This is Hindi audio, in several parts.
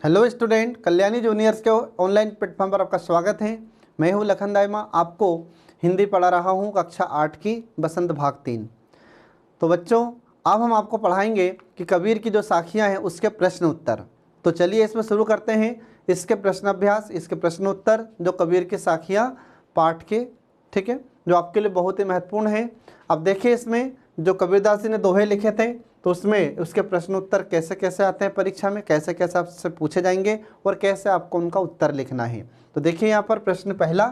हेलो स्टूडेंट, कल्याणी जूनियर्स के ऑनलाइन प्लेटफॉर्म पर आपका स्वागत है। मैं हूं लखन दाइमा, आपको हिंदी पढ़ा रहा हूं कक्षा 8 की बसंत भाग 3। तो बच्चों, अब हम आपको पढ़ाएंगे कि कबीर की जो साखियां हैं उसके प्रश्न उत्तर। तो चलिए इसमें शुरू करते हैं इसके प्रश्न अभ्यास, इसके प्रश्न उत्तर जो कबीर की साखियां पाठ के, ठीक है, जो आपके लिए बहुत ही महत्वपूर्ण है। अब देखिए इसमें जो कबीरदास जी ने दोहे लिखे थे तो उसमें उसके प्रश्न उत्तर कैसे कैसे आते हैं परीक्षा में, कैसे कैसे आपसे पूछे जाएंगे और कैसे आपको उनका उत्तर लिखना है। तो देखिए यहाँ पर प्रश्न पहला,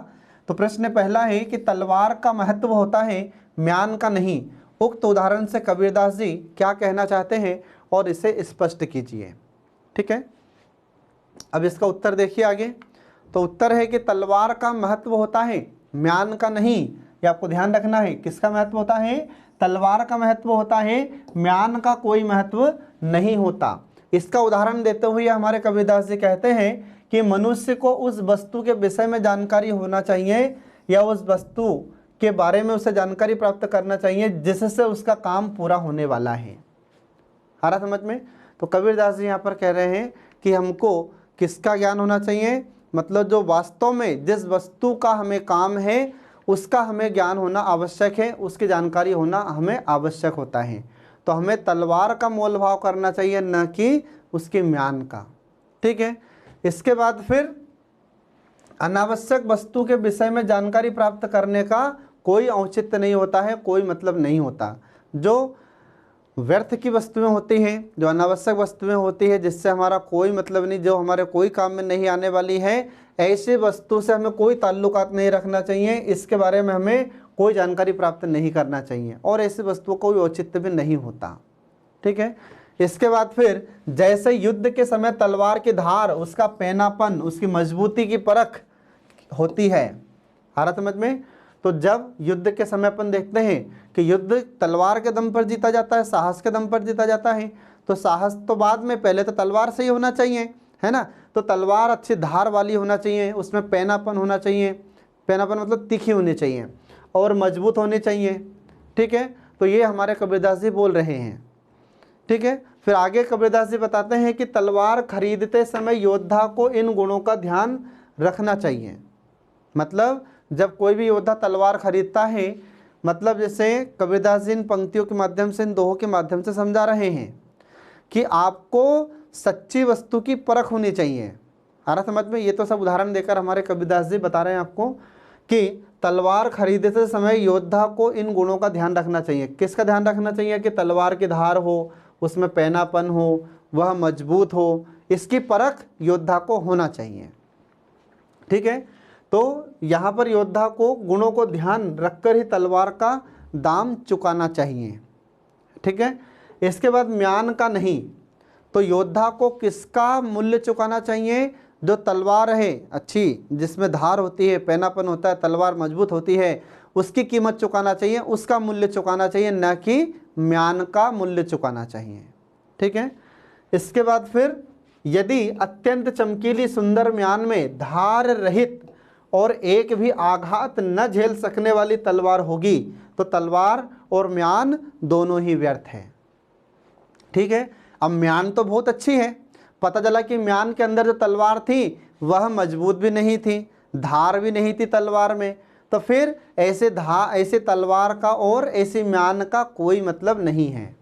तो प्रश्न पहला है कि तलवार का महत्व होता है, म्यान का नहीं। उक्त उदाहरण से कबीरदास जी क्या कहना चाहते हैं और इसे स्पष्ट कीजिए। ठीक है, अब इसका उत्तर देखिए आगे। तो उत्तर है कि तलवार का महत्व होता है, म्यान का नहीं। ये आपको ध्यान रखना है, किसका महत्व होता है? तलवार का महत्व होता है, म्यान का कोई महत्व नहीं होता। इसका उदाहरण देते हुए हमारे कबीरदास जी कहते हैं कि मनुष्य को उस वस्तु के विषय में जानकारी होना चाहिए या उस वस्तु के बारे में उसे जानकारी प्राप्त करना चाहिए जिससे उसका काम पूरा होने वाला है। आ रहा समझ में? तो कबीरदास जी यहाँ पर कह रहे हैं कि हमको किसका ज्ञान होना चाहिए, मतलब जो वास्तव में जिस वस्तु का हमें काम है उसका हमें ज्ञान होना आवश्यक है, उसकी जानकारी होना हमें आवश्यक होता है। तो हमें तलवार का मोल भाव करना चाहिए, न कि उसके म्यान का। ठीक है, इसके बाद फिर अनावश्यक वस्तु के विषय में जानकारी प्राप्त करने का कोई औचित्य नहीं होता है, कोई मतलब नहीं होता। जो व्यर्थ की वस्तुएं होती हैं, जो अनावश्यक वस्तुएं होती है जिससे हमारा कोई मतलब नहीं, जो हमारे कोई काम में नहीं आने वाली है, ऐसी वस्तु से हमें कोई ताल्लुकात नहीं रखना चाहिए, इसके बारे में हमें कोई जानकारी प्राप्त नहीं करना चाहिए और ऐसी वस्तुओं को कोई औचित्य भी नहीं होता। ठीक है, इसके बाद फिर जैसे युद्ध के समय तलवार की धार, उसका पैनापन, उसकी मजबूती की परख होती है। आ रहा समझ में? तो जब युद्ध के समय अपन देखते हैं कि युद्ध तलवार के दम पर जीता जाता है, साहस के दम पर जीता जाता है, तो साहस तो बाद में, पहले तो तलवार से ही होना चाहिए, है ना। तो तलवार अच्छी धार वाली होना चाहिए, उसमें पैनापन होना चाहिए, पैनापन मतलब तीखी होनी चाहिए और मजबूत होनी चाहिए। ठीक है, तो ये हमारे कबीरदास जी बोल रहे हैं। ठीक है, फिर आगे कबीरदास जी बताते हैं कि तलवार खरीदते समय योद्धा को इन गुणों का ध्यान रखना चाहिए। मतलब जब कोई भी योद्धा तलवार खरीदता है, मतलब जैसे कबीरदास जी इन पंक्तियों के माध्यम से, इन दोहों के माध्यम से समझा रहे हैं कि आपको सच्ची वस्तु की परख होनी चाहिए। आ रहा समझ में? ये तो सब उदाहरण देकर हमारे कबीरदास जी बता रहे हैं आपको कि तलवार खरीदते समय योद्धा को इन गुणों का ध्यान रखना चाहिए। किसका ध्यान रखना चाहिए? कि तलवार की धार हो, उसमें पैनापन हो, वह मजबूत हो, इसकी परख योद्धा को होना चाहिए। ठीक है, तो यहाँ पर योद्धा को गुणों को ध्यान रखकर ही तलवार का दाम चुकाना चाहिए। ठीक है, इसके बाद म्यान का नहीं, तो योद्धा को किसका मूल्य चुकाना चाहिए? जो तलवार है अच्छी, जिसमें धार होती है, पैनापन होता है, तलवार मजबूत होती है, उसकी कीमत चुकाना चाहिए, उसका मूल्य चुकाना चाहिए, न कि म्यान का मूल्य चुकाना चाहिए। ठीक है, इसके बाद फिर यदि अत्यंत चमकीली सुंदर म्यान में धार रहित और एक भी आघात न झेल सकने वाली तलवार होगी तो तलवार और म्यान दोनों ही व्यर्थ है। ठीक है, अब म्यान तो बहुत अच्छी है, पता चला कि म्यान के अंदर जो तलवार थी वह मजबूत भी नहीं थी, धार भी नहीं थी तलवार में, तो फिर ऐसे तलवार का और ऐसी म्यान का कोई मतलब नहीं है।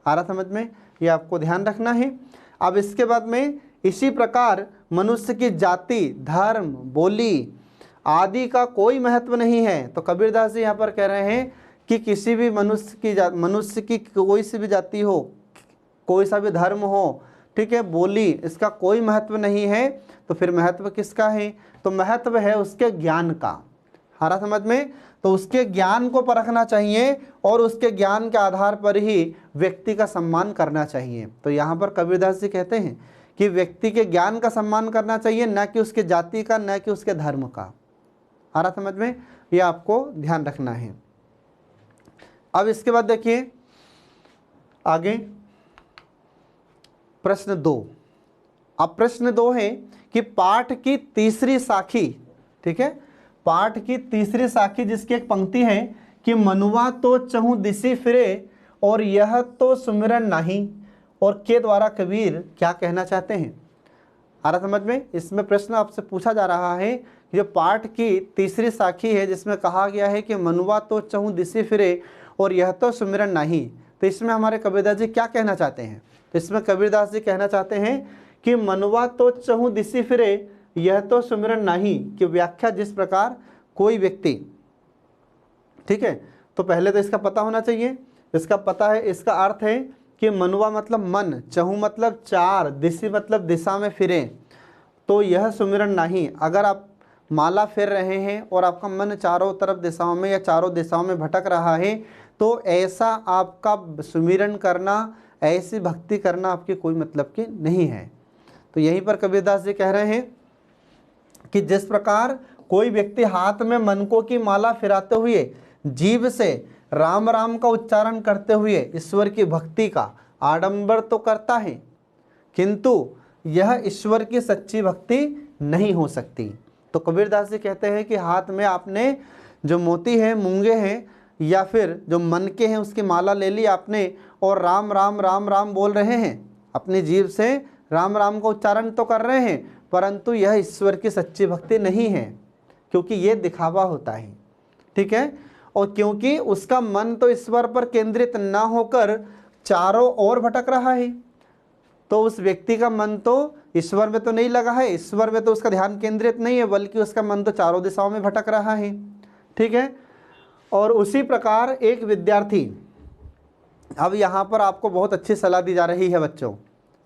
आ रहा समझ में? ये आपको ध्यान रखना है। अब इसके बाद में इसी प्रकार मनुष्य की जाति, धर्म, बोली आदि का कोई महत्व नहीं है। तो कबीरदास जी यहाँ पर कह रहे हैं कि किसी भी मनुष्य की कोई सी भी जाति हो, कोई सा भी धर्म हो, ठीक है, बोली, इसका कोई महत्व नहीं है। तो फिर महत्व किसका है? तो महत्व है उसके ज्ञान का। हारा समझ में? तो उसके ज्ञान को परखना चाहिए और उसके ज्ञान के आधार पर ही व्यक्ति का सम्मान करना चाहिए। तो यहाँ पर कबीरदास जी कहते हैं कि व्यक्ति के ज्ञान का सम्मान करना चाहिए, न कि उसके जाति का, न कि उसके धर्म का। आ रहा समझ में? ये आपको ध्यान रखना है। अब इसके बाद देखिए आगे प्रश्न 2। अब प्रश्न 2 है कि पाठ की तीसरी साखी, ठीक है, पाठ की तीसरी साखी जिसकी एक पंक्ति है कि मनुआ तो चहु दिशि फिरे और यह तो सुमिरन नहीं, और के द्वारा कबीर क्या कहना चाहते हैं? आ रहा समझ में। इसमें प्रश्न आपसे पूछा जा रहा है कि जो पाठ की तीसरी साखी है जिसमें कहा गया है कि मनुआ तो चहु दिशि फिरे और यह तो सुमिरन नहीं, तो इसमें हमारे कबीरदास जी क्या कहना चाहते हैं? तो इसमें कबीरदास जी कहना चाहते हैं कि मनुआ तो चहु दिशि फिरे यह तो सुमिरन नहीं, कि व्याख्या जिस प्रकार कोई व्यक्ति, ठीक है, तो पहले तो इसका पता होना चाहिए। इसका पता है, इसका अर्थ है कि मनुआ मतलब मन, चहु मतलब चार, दिशि मतलब दिशा में फिरे, तो यह सुमिरन नहीं। अगर आप माला फिर रहे हैं और आपका मन चारों तरफ दिशाओं में या चारों दिशाओं में भटक रहा है, तो ऐसा आपका सुमिरन करना, ऐसी भक्ति करना आपकी कोई मतलब की नहीं है। तो यहीं पर कबीरदास जी कह रहे हैं कि जिस प्रकार कोई व्यक्ति हाथ में मनकों की माला फिराते हुए जीभ से राम राम का उच्चारण करते हुए ईश्वर की भक्ति का आडंबर तो करता है, किंतु यह ईश्वर की सच्ची भक्ति नहीं हो सकती। तो कबीरदास जी कहते हैं कि हाथ में आपने जो मोती है, मूंगे हैं या फिर जो मनके हैं उसकी माला ले ली आपने और राम राम राम राम बोल रहे हैं, अपनी जीभ से राम राम का उच्चारण तो कर रहे हैं, परंतु यह ईश्वर की सच्ची भक्ति नहीं है, क्योंकि ये दिखावा होता है, ठीक है। और क्योंकि उसका मन तो ईश्वर पर केंद्रित ना होकर चारों ओर भटक रहा है, तो उस व्यक्ति का मन तो ईश्वर में तो नहीं लगा है, ईश्वर में तो उसका ध्यान केंद्रित नहीं है, बल्कि उसका मन तो चारों दिशाओं में भटक रहा है, ठीक है। और उसी प्रकार एक विद्यार्थी, अब यहाँ पर आपको बहुत अच्छी सलाह दी जा रही है बच्चों,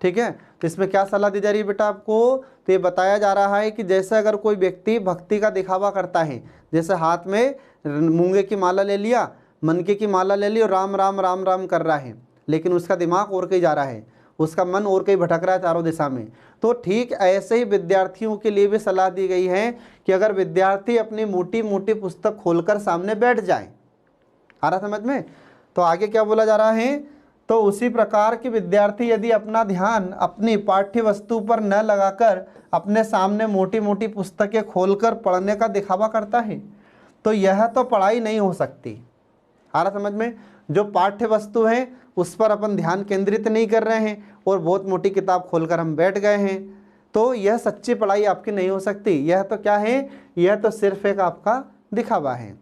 ठीक है। तो इसमें क्या सलाह दी जा रही है बेटा आपको? तो ये बताया जा रहा है कि जैसे अगर कोई व्यक्ति भक्ति का दिखावा करता है, जैसे हाथ में मूंगे की माला ले लिया, मनके की माला ले ली और राम राम राम राम कर रहा है, लेकिन उसका दिमाग और कहीं जा रहा है, उसका मन और कहीं भटक रहा है चारों दिशा में, तो ठीक ऐसे ही विद्यार्थियों के लिए भी सलाह दी गई है कि अगर विद्यार्थी अपनी मोटी मोटी पुस्तक खोलकर सामने बैठ जाए, आ रहा समझ में, तो आगे क्या बोला जा रहा है? तो उसी प्रकार के विद्यार्थी यदि अपना ध्यान अपनी पाठ्य वस्तु पर न लगाकर अपने सामने मोटी मोटी पुस्तकें खोलकर पढ़ने का दिखावा करता है, तो यह तो पढ़ाई नहीं हो सकती। आ रहा समझ में? जो पाठ्य वस्तु है उस पर अपन ध्यान केंद्रित नहीं कर रहे हैं और बहुत मोटी किताब खोलकर हम बैठ गए हैं, तो यह सच्ची पढ़ाई आपकी नहीं हो सकती। यह तो क्या है? यह तो सिर्फ एक आपका दिखावा है।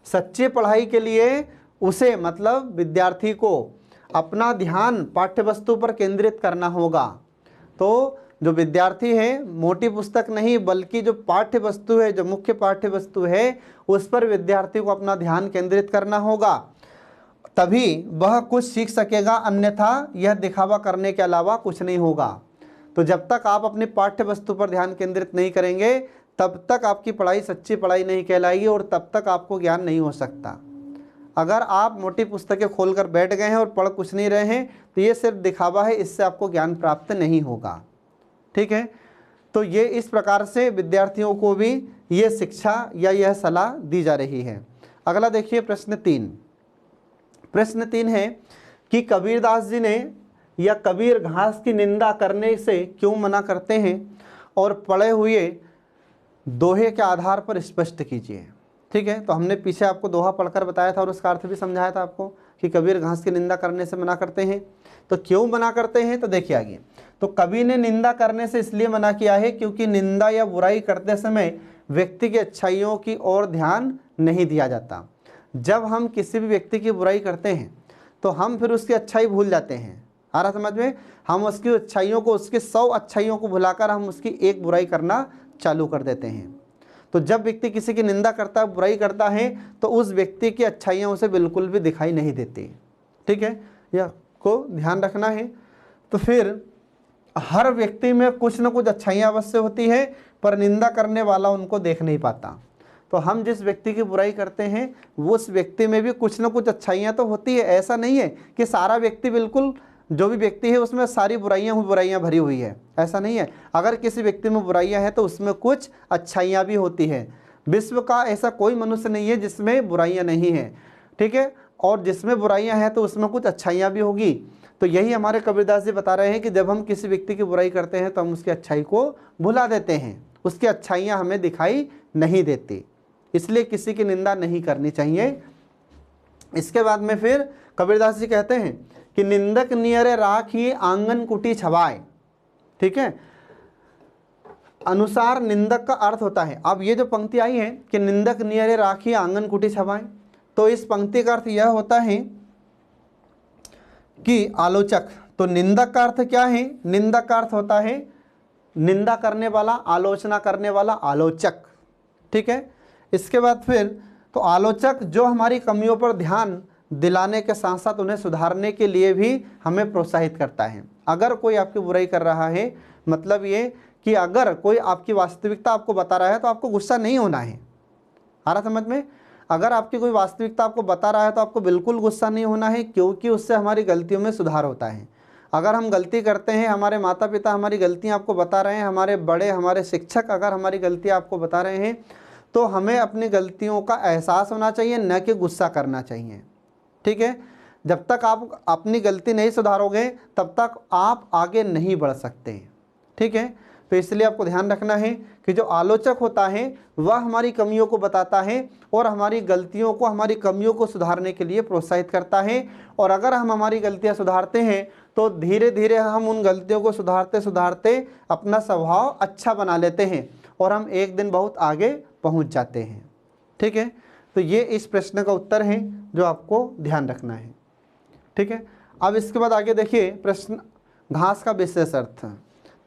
सच्ची पढ़ाई के लिए उसे, मतलब विद्यार्थी को, अपना ध्यान पाठ्य वस्तु पर केंद्रित करना होगा। तो जो विद्यार्थी है, मोटी पुस्तक नहीं बल्कि जो पाठ्य वस्तु है, जो मुख्य पाठ्य वस्तु है, उस पर विद्यार्थी को अपना ध्यान केंद्रित करना होगा, तभी वह कुछ सीख सकेगा, अन्यथा यह दिखावा करने के अलावा कुछ नहीं होगा। तो जब तक आप अपनी पाठ्य वस्तु पर ध्यान केंद्रित नहीं करेंगे तब तक आपकी पढ़ाई सच्ची पढ़ाई नहीं कहलाएगी और तब तक आपको ज्ञान नहीं हो सकता। अगर आप मोटी पुस्तकें खोलकर बैठ गए हैं और पढ़ कुछ नहीं रहे हैं तो ये सिर्फ दिखावा है, इससे आपको ज्ञान प्राप्त नहीं होगा, ठीक है। तो ये इस प्रकार से विद्यार्थियों को भी ये शिक्षा या यह सलाह दी जा रही है। अगला देखिए प्रश्न 3। प्रश्न 3 है कि कबीरदास जी ने या कबीर घास की निंदा करने से क्यों मना करते हैं, और पढ़े हुए दोहे के आधार पर स्पष्ट कीजिए, ठीक है। तो हमने पीछे आपको दोहा पढ़कर बताया था और उसका अर्थ भी समझाया था आपको कि कबीर घास की निंदा करने से मना करते हैं। तो क्यों मना करते हैं, तो देखिए आगे। तो कबीर ने निंदा करने से इसलिए मना किया है क्योंकि निंदा या बुराई करते समय व्यक्ति की अच्छाइयों की ओर ध्यान नहीं दिया जाता। जब हम किसी भी व्यक्ति की बुराई करते हैं तो हम फिर उसकी अच्छाई भूल जाते हैं। आ रहा समझ में? हम उसकी अच्छाइयों को, उसकी 100 अच्छाइयों को भुलाकर हम उसकी एक बुराई करना चालू कर देते हैं। तो जब व्यक्ति किसी की निंदा करता है, बुराई करता है, तो उस व्यक्ति की अच्छाइयाँ उसे बिल्कुल भी दिखाई नहीं देती, ठीक है। यह को ध्यान रखना है। तो फिर हर व्यक्ति में कुछ न कुछ अच्छाइयाँ अवश्य होती है, पर निंदा करने वाला उनको देख नहीं पाता। तो हम जिस व्यक्ति की बुराई करते हैं वो उस व्यक्ति में भी कुछ न कुछ अच्छाइयाँ तो होती है। ऐसा नहीं है कि सारा व्यक्ति, बिल्कुल जो भी व्यक्ति है उसमें सारी बुराइयाँ भरी हुई है, ऐसा नहीं है। अगर किसी व्यक्ति में बुराइयाँ हैं तो उसमें कुछ अच्छाइयाँ भी होती है। विश्व का ऐसा कोई मनुष्य नहीं है जिसमें बुराइयाँ नहीं हैं, ठीक है। और जिसमें बुराइयाँ हैं तो उसमें कुछ अच्छाइयाँ भी होगी। तो यही हमारे कबीरदास जी बता रहे हैं कि जब हम किसी व्यक्ति की बुराई करते हैं तो हम उसकी अच्छाई को भुला देते हैं, उसकी अच्छाइयाँ हमें दिखाई नहीं देती। इसलिए किसी की निंदा नहीं करनी चाहिए। इसके बाद में फिर कबीरदास जी कहते हैं कि निंदक नियरे राख ही आंगन कुटी छवाए, ठीक है। अनुसार निंदक का अर्थ होता है। अब ये जो पंक्ति आई है कि निंदक नियरे राखी आंगन कुटी छवाएं, तो इस पंक्ति का अर्थ यह होता है कि आलोचक। तो निंदक का अर्थ क्या है? निंदक का अर्थ होता है निंदा करने वाला, आलोचना करने वाला, आलोचक। ठीक है। इसके बाद फिर तो आलोचक जो हमारी कमियों पर ध्यान दिलाने के साथ साथ उन्हें सुधारने के लिए भी हमें प्रोत्साहित करता है। अगर कोई आपकी बुराई कर रहा है, मतलब ये कि अगर कोई आपकी वास्तविकता आपको बता रहा है तो आपको गुस्सा नहीं होना है। आ रहा समझ में? अगर आपकी कोई वास्तविकता आपको बता रहा है तो आपको बिल्कुल गुस्सा नहीं होना है, क्योंकि उससे हमारी गलतियों में सुधार होता है। अगर हम गलती करते हैं, हमारे माता पिता हमारी गलतियां आपको बता रहे हैं, हमारे बड़े, हमारे शिक्षक अगर हमारी गलतियां आपको बता रहे हैं, तो हमें अपनी गलतियों का एहसास होना चाहिए, न कि गुस्सा करना चाहिए। ठीक है। जब तक आप अपनी गलती नहीं सुधारोगे तब तक आप आगे नहीं बढ़ सकते। ठीक है। तो इसलिए आपको ध्यान रखना है कि जो आलोचक होता है वह हमारी कमियों को बताता है और हमारी गलतियों को, हमारी कमियों को सुधारने के लिए प्रोत्साहित करता है। और अगर हम हमारी गलतियां सुधारते हैं तो धीरे धीरे हम उन गलतियों को सुधारते सुधारते अपना स्वभाव अच्छा बना लेते हैं और हम एक दिन बहुत आगे पहुंच जाते हैं। ठीक है। तो ये इस प्रश्न का उत्तर है जो आपको ध्यान रखना है। ठीक है। अब इसके बाद आगे देखिए प्रश्न, घास का विशेष अर्थ।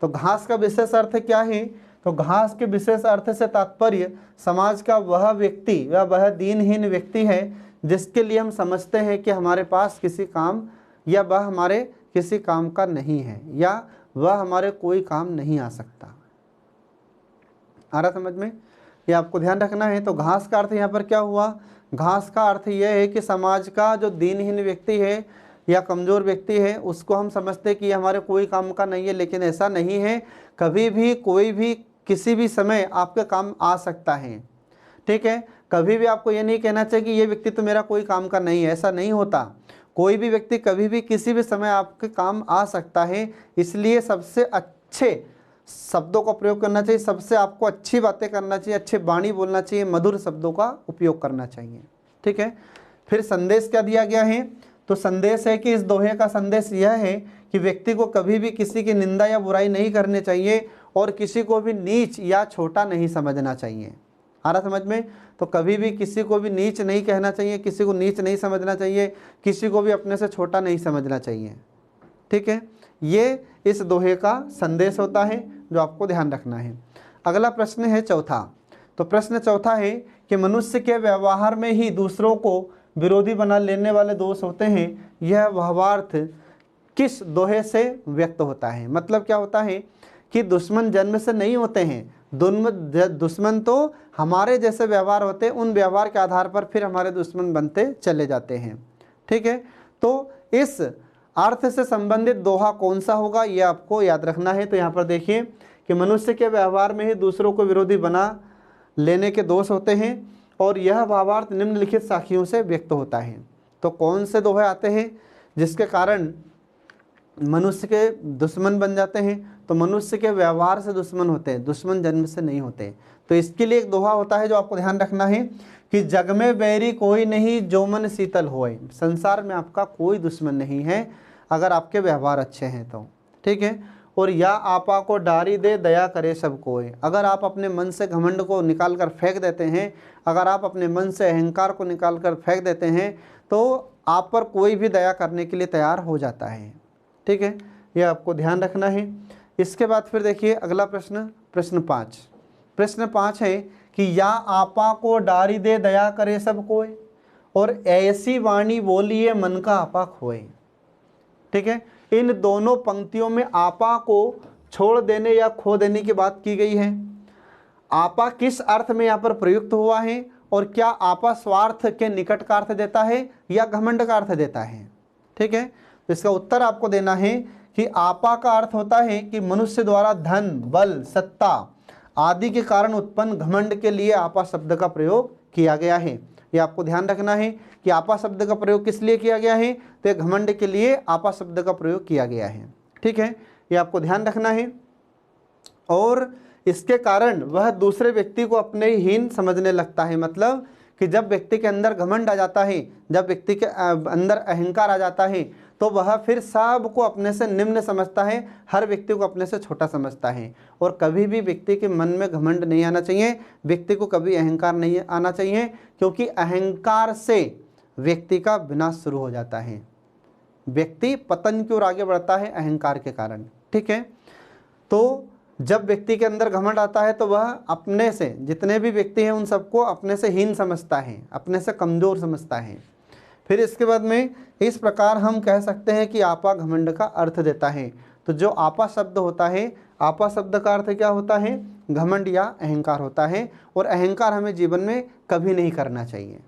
तो घास का विशेष अर्थ क्या है? तो घास के विशेष अर्थ से तात्पर्य समाज का वह व्यक्ति या वह दीनहीन व्यक्ति है जिसके लिए हम समझते हैं कि हमारे पास किसी काम या वह हमारे किसी काम का नहीं है या वह हमारे कोई काम नहीं आ सकता। आ रहा समझ में? ये आपको ध्यान रखना है। तो घास का अर्थ यहाँ पर क्या हुआ? घास का अर्थ यह है कि समाज का जो दीनहीन व्यक्ति है या कमज़ोर व्यक्ति है उसको हम समझते हैं कि ये हमारे कोई काम का नहीं है, लेकिन ऐसा नहीं है। कभी भी कोई भी किसी भी समय आपके काम आ सकता है। ठीक है। कभी भी आपको ये नहीं कहना चाहिए कि ये व्यक्ति तो मेरा कोई काम का नहीं है, ऐसा नहीं होता। कोई भी व्यक्ति कभी भी किसी भी समय आपके काम आ सकता है। इसलिए सबसे अच्छे शब्दों का प्रयोग करना चाहिए, सबसे आपको अच्छी बातें करना चाहिए, अच्छे वाणी बोलना चाहिए, मधुर शब्दों का उपयोग करना चाहिए। ठीक है। फिर संदेश क्या दिया गया है? तो संदेश है कि इस दोहे का संदेश यह है कि व्यक्ति को कभी भी किसी की निंदा या बुराई नहीं करनी चाहिए और किसी को भी नीच या छोटा नहीं समझना चाहिए। आ रहा समझ में? तो कभी भी किसी को भी नीच नहीं कहना चाहिए, किसी को नीच नहीं समझना चाहिए, किसी को भी अपने से छोटा नहीं समझना चाहिए। ठीक है। ये इस दोहे का संदेश होता है जो आपको ध्यान रखना है। अगला प्रश्न है चौथा। तो प्रश्न चौथा है कि मनुष्य के व्यवहार में ही दूसरों को विरोधी बना लेने वाले दोष होते हैं। यह भावार्थ किस दोहे से व्यक्त होता है? मतलब क्या होता है कि दुश्मन जन्म से नहीं होते हैं, दुश्मन तो हमारे जैसे व्यवहार होते हैं, उन व्यवहार के आधार पर फिर हमारे दुश्मन बनते चले जाते हैं। ठीक है। तो इस अर्थ से संबंधित दोहा कौन सा होगा ये आपको याद रखना है। तो यहाँ पर देखिए कि मनुष्य के व्यवहार में ही दूसरों को विरोधी बना लेने के दोष होते हैं और यह भावार्थ निम्नलिखित साखियों से व्यक्त होता है। तो कौन से दोहे आते हैं जिसके कारण मनुष्य के दुश्मन बन जाते हैं? तो मनुष्य के व्यवहार से दुश्मन होते हैं, दुश्मन जन्म से नहीं होते। तो इसके लिए एक दोहा होता है जो आपको ध्यान रखना है कि जग में बैरी कोई नहीं जो मन शीतल होए। संसार में आपका कोई दुश्मन नहीं है अगर आपके व्यवहार अच्छे हैं तो। ठीक है। और या आपा को डारी दे दया करे सब कोई। अगर आप अपने मन से घमंड को निकाल कर फेंक देते हैं, अगर आप अपने मन से अहंकार को निकाल कर फेंक देते हैं तो आप पर कोई भी दया करने के लिए तैयार हो जाता है। ठीक है। यह आपको ध्यान रखना है। इसके बाद फिर देखिए अगला प्रश्न, प्रश्न 5। प्रश्न 5 है कि या आपा को डारी दे दया करे सब कोई और ऐसी वाणी बोलिए मन का आपा खोए। ठीक है। इन दोनों पंक्तियों में आपा को छोड़ देने या खो देने की बात की गई है। आपा किस अर्थ में यहाँ पर प्रयुक्त हुआ है और क्या आपा स्वार्थ के निकट का अर्थ देता है या घमंड का अर्थ देता है? ठीक है। तो इसका उत्तर आपको देना है कि आपा का अर्थ होता है कि मनुष्य द्वारा धन, बल, सत्ता आदि के कारण उत्पन्न घमंड के लिए आपा शब्द का प्रयोग किया गया है। ये आपको ध्यान रखना है कि आपा शब्द का प्रयोग किस लिए किया गया है? तो घमंड के लिए आपा शब्द का प्रयोग किया गया है। ठीक है। ये आपको ध्यान रखना है। और इसके कारण वह दूसरे व्यक्ति को अपने हीन समझने लगता है। मतलब कि जब व्यक्ति के अंदर घमंड आ जाता है, जब व्यक्ति के अंदर अहंकार आ जाता है, तो वह फिर सबको अपने से निम्न समझता है, हर व्यक्ति को अपने से छोटा समझता है। और कभी भी व्यक्ति के मन में घमंड नहीं आना चाहिए, व्यक्ति को कभी अहंकार नहीं आना चाहिए, क्योंकि अहंकार से व्यक्ति का विनाश शुरू हो जाता है। व्यक्ति पतन की ओर आगे बढ़ता है अहंकार के कारण। ठीक है, तो जब व्यक्ति के अंदर घमंड आता है तो वह अपने से, जितने भी व्यक्ति हैं उन सबको अपने से हीन समझता है, अपने से कमज़ोर समझता है। फिर इसके बाद में इस प्रकार हम कह सकते हैं कि आपा घमंड का अर्थ देता है। तो जो आपा शब्द होता है, आपा शब्द का अर्थ क्या होता है? घमंड या अहंकार होता है। और अहंकार हमें जीवन में कभी नहीं करना चाहिए।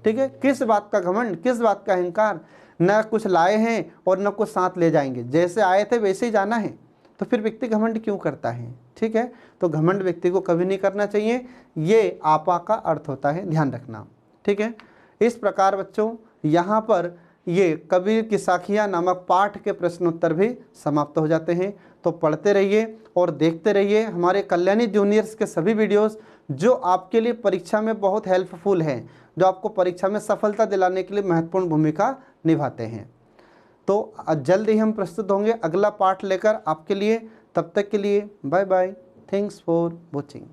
ठीक है, किस बात का घमंड, किस बात का अहंकार? न कुछ लाए हैं और न कुछ साथ ले जाएंगे, जैसे आए थे वैसे ही जाना है, तो फिर व्यक्ति घमंड क्यों करता है? ठीक है, तो घमंड व्यक्ति को कभी नहीं करना चाहिए, ये आपा का अर्थ होता है, ध्यान रखना। ठीक है, इस प्रकार बच्चों यहाँ पर ये कबीर की साखियाँ नामक पाठ के प्रश्नोत्तर भी समाप्त हो जाते हैं। तो पढ़ते रहिए और देखते रहिए हमारे कल्याणी जूनियर्स के सभी वीडियोस, जो आपके लिए परीक्षा में बहुत हेल्पफुल हैं, जो आपको परीक्षा में सफलता दिलाने के लिए महत्वपूर्ण भूमिका निभाते हैं। तो जल्द ही हम प्रस्तुत होंगे अगला पाठ लेकर आपके लिए। तब तक के लिए bye bye, thanks for watching.